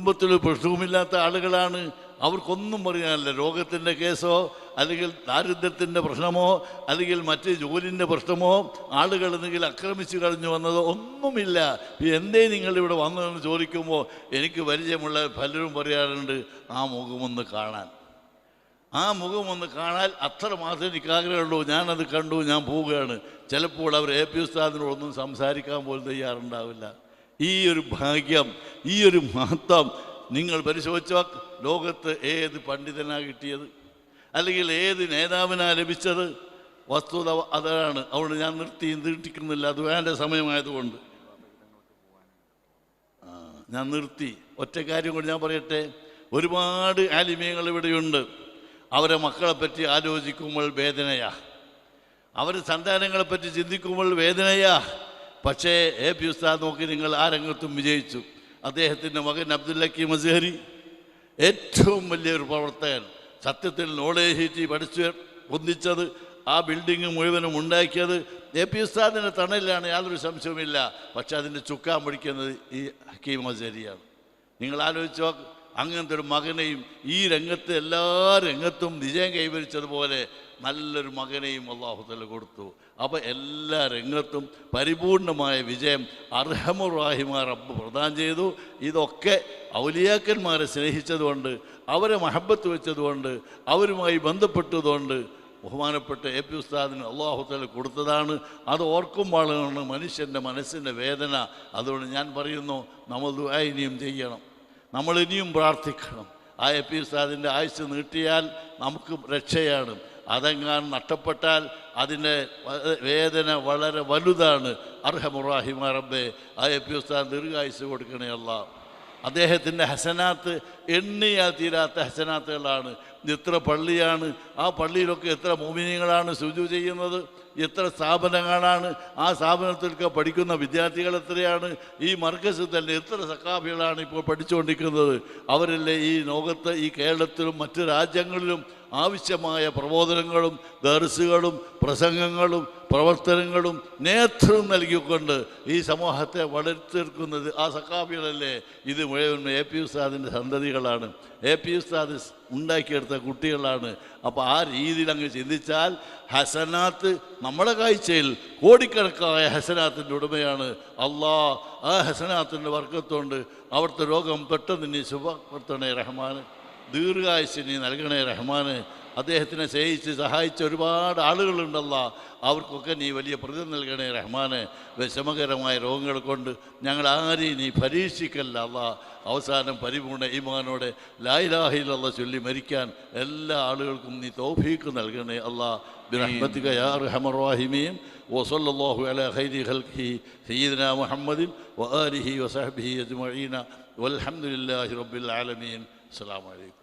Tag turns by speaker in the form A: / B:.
A: കുടുംബത്തിൽ പ്രശ്നവുമില്ലാത്ത ആളുകളാണ്. അവർക്കൊന്നും പറയാനില്ല. രോഗത്തിൻ്റെ കേസോ അല്ലെങ്കിൽ ദാരിദ്ര്യത്തിൻ്റെ പ്രശ്നമോ അല്ലെങ്കിൽ മറ്റ് ജോലിൻ്റെ പ്രശ്നമോ ആളുകൾ എന്തെങ്കിലും ആക്രമിച്ചു കഴിഞ്ഞു വന്നതോ ഒന്നുമില്ല. എന്തേ നിങ്ങളിവിടെ വന്നതെന്ന് ചോദിക്കുമ്പോൾ എനിക്ക് പരിചയമുള്ള പലരും പറയാറുണ്ട്, ആ മുഖമൊന്ന് കാണാൻ, ആ മുഖമൊന്ന് കാണാൻ അത്ര മാത്രമേ എനിക്ക് ആഗ്രഹമുള്ളൂ. ഞാനത് കണ്ടു, ഞാൻ പോവുകയാണ്. ചിലപ്പോൾ അവർ എ പി ഉസ്താദിനോടൊന്നും സംസാരിക്കാൻ പോലും തയ്യാറുണ്ടാവില്ല. ഈ ഒരു ഭാഗ്യം, ഈ ഒരു മഹത്വം നിങ്ങൾ പരിശോധിച്ചാൽ ലോകത്ത് ഏത് പണ്ഡിതനാ കിട്ടിയത് അല്ലെങ്കിൽ ഏത് നേതാവിനാ ലഭിച്ചത്? വസ്തുത അതാണ്. അതുകൊണ്ട് ഞാൻ നീട്ടിക്കുന്നില്ല, അത് വേണ്ട സമയമായതുകൊണ്ട് ഞാൻ നിർത്തി. ഒറ്റ കാര്യം കൊണ്ട് ഞാൻ പറയട്ടെ, ഒരുപാട് ആലിമീങ്ങൾ ഇവിടെയുണ്ട്. അവരെ മക്കളെപ്പറ്റി ആലോചിക്കുമ്പോൾ വേദനയാ, അവർ സന്താനങ്ങളെപ്പറ്റി ചിന്തിക്കുമ്പോൾ വേദനയാ. പക്ഷേ എ പി ഉസ്താദ് നോക്കി, നിങ്ങൾ ആ രംഗത്തും വിജയിച്ചു. അദ്ദേഹത്തിൻ്റെ മകൻ അബ്ദുൽ ഹക്കീം അസ്ഹരി ഏറ്റവും വലിയൊരു പ്രവർത്തകൻ, സത്യത്തിൽ നോളേജ് പഠിച്ച് ഒന്നിച്ചത്, ആ ബിൽഡിങ് മുഴുവനും ഉണ്ടാക്കിയത് എ പി ഉസ്താദിൻ്റെ തണലിലാണ്, യാതൊരു സംശയവുമില്ല. പക്ഷെ അതിൻ്റെ ചുക്കാൻ പിടിക്കുന്നത് ഈ ഹക്കീം അസ്ഹരിയാണ്. നിങ്ങൾ ആലോചിച്ചോ, അങ്ങനത്തെ ഒരു മകനെയും ഈ രംഗത്ത് എല്ലാ രംഗത്തും വിജയം കൈവരിച്ചതുപോലെ നല്ലൊരു മകനെയും അല്ലാഹു തആല കൊടുത്തു. അപ്പോൾ എല്ലാ രംഗത്തും പരിപൂർണമായ വിജയം അർഹമുർ-റഹീമായ റബ്ബ് പ്രദാനം ചെയ്തു. ഇതൊക്കെ ഔലിയാക്കന്മാരെ സ്നേഹിച്ചതുകൊണ്ട്, അവരെ മഹബത്ത് വെച്ചതുകൊണ്ട്, അവരുമായി ബന്ധപ്പെട്ടതുകൊണ്ട് ബഹുമാനപ്പെട്ട എ പി ഉസ്താദിന് അല്ലാഹു തആല കൊടുത്തതാണ്. അത് ഓർക്കുമ്പോഴാണ് മനുഷ്യൻ്റെ മനസ്സിൻ്റെ വേദന. അതുകൊണ്ട് ഞാൻ പറയുന്നു, നമ്മൾ ദുആ ഇനിയും ചെയ്യണം, നമ്മൾ ഇനിയും പ്രാർത്ഥിക്കണം. ആ എ പി ഉസ്താദിൻ്റെ ആയുസ്സ് നീട്ടിയാൽ നമുക്ക് രക്ഷയാണ്. അതെങ്ങാൻ നഷ്ടപ്പെട്ടാൽ അതിൻ്റെ വേദന വളരെ വലുതാണ്. അർഹമുർ-റഹീമായ റബ്ബേ, ആ എ പി ഉസ്താദ് ദീർഘായുസ്സ് കൊടുക്കണേ അല്ലാഹ്. അദ്ദേഹത്തിൻ്റെ ഹസനാത്ത് എണ്ണിയാൽ തീരാത്ത ഹസനാത്തുകളാണ്. എത്ര പള്ളിയാണ്, ആ പള്ളിയിലൊക്കെ എത്ര മോമിനീങ്ങളാണ് സുജൂദ് ചെയ്യുന്നത്, എത്ര സ്ഥാപനങ്ങളാണ്, ആ സ്ഥാപനത്തിലൊക്കെ പഠിക്കുന്ന വിദ്യാർത്ഥികൾ എത്രയാണ്, ഈ മർക്കസിൽ തന്നെ എത്ര സഖാഫികളാണ് ഇപ്പോൾ പഠിച്ചുകൊണ്ടിരിക്കുന്നത്. അവരല്ലേ ഈ ലോകത്ത്, ഈ കേരളത്തിലും മറ്റ് രാജ്യങ്ങളിലും ആവശ്യമായ പ്രബോധനങ്ങളും ദർസുകളും പ്രസംഗങ്ങളും പ്രവർത്തനങ്ങളും നേതൃത്വം നൽകിക്കൊണ്ട് ഈ സമൂഹത്തെ വളർത്തിയെടുക്കുന്നത് ആ സഖാഫികളല്ലേ. ഇത് മുഴുവൻ എ പി ഉസ്താദിൻ്റെ സന്തതികളാണ്, എ പി ഉസ്താദ് ഉണ്ടാക്കിയെടുത്ത കുട്ടികളാണ്. അപ്പോൾ ആ രീതിയിൽ അങ്ങ് ചിന്തിച്ചാൽ ഹസനാത്ത് നമ്മുടെ കാഴ്ചയിൽ കോടിക്കണക്കായ ഹസനാത്തിൻ്റെ ഉടമയാണ് അള്ളാഹ്. ആ ഹസനാത്തിൻ്റെ വർക്കത്തുകൊണ്ട് അവിടുത്തെ രോഗം പെട്ടെന്ന് നീ സുഖപ്പെടുത്തണേ റഹ്മാന്, ദീർഘായുസ്സ് നീ നൽകണേ റഹ്മാന്. അദ്ദേഹത്തിനെ സ്നേഹിച്ച് സഹായിച്ച ഒരുപാട് ആളുകളുണ്ടല്ല, അവർക്കൊക്കെ നീ വലിയ പ്രതിഫലം നൽകണേ റഹ്മാനെ. വിഷമകരമായ രോഗങ്ങൾ കൊണ്ട് ഞങ്ങൾ ആരെയും നീ പരീക്ഷിക്കല്ല അല്ലാ. അവസാനം പരിപൂർണ്ണ ഈമാനോടെ ലാ ഇലാഹ ഇല്ലല്ലാഹ് ചൊല്ലി മരിക്കാൻ എല്ലാ ആളുകൾക്കും നീ തൗഫീഖ് നൽകണേ അല്ലാ. ബിറഹ്മതിക യാ അർഹമർ റഹീമീൻ. വസല്ലല്ലാഹു അലാ ഖൈരി ഖൽഖി സയ്യിദനാ മുഹമ്മദിൻ വആലിഹി വസഹ്ബിഹി അജ്മഈന വൽഹംദുലില്ലാഹി റബ്ബിൽ ആലമീൻ. അസ്സലാമു അലൈക്കും.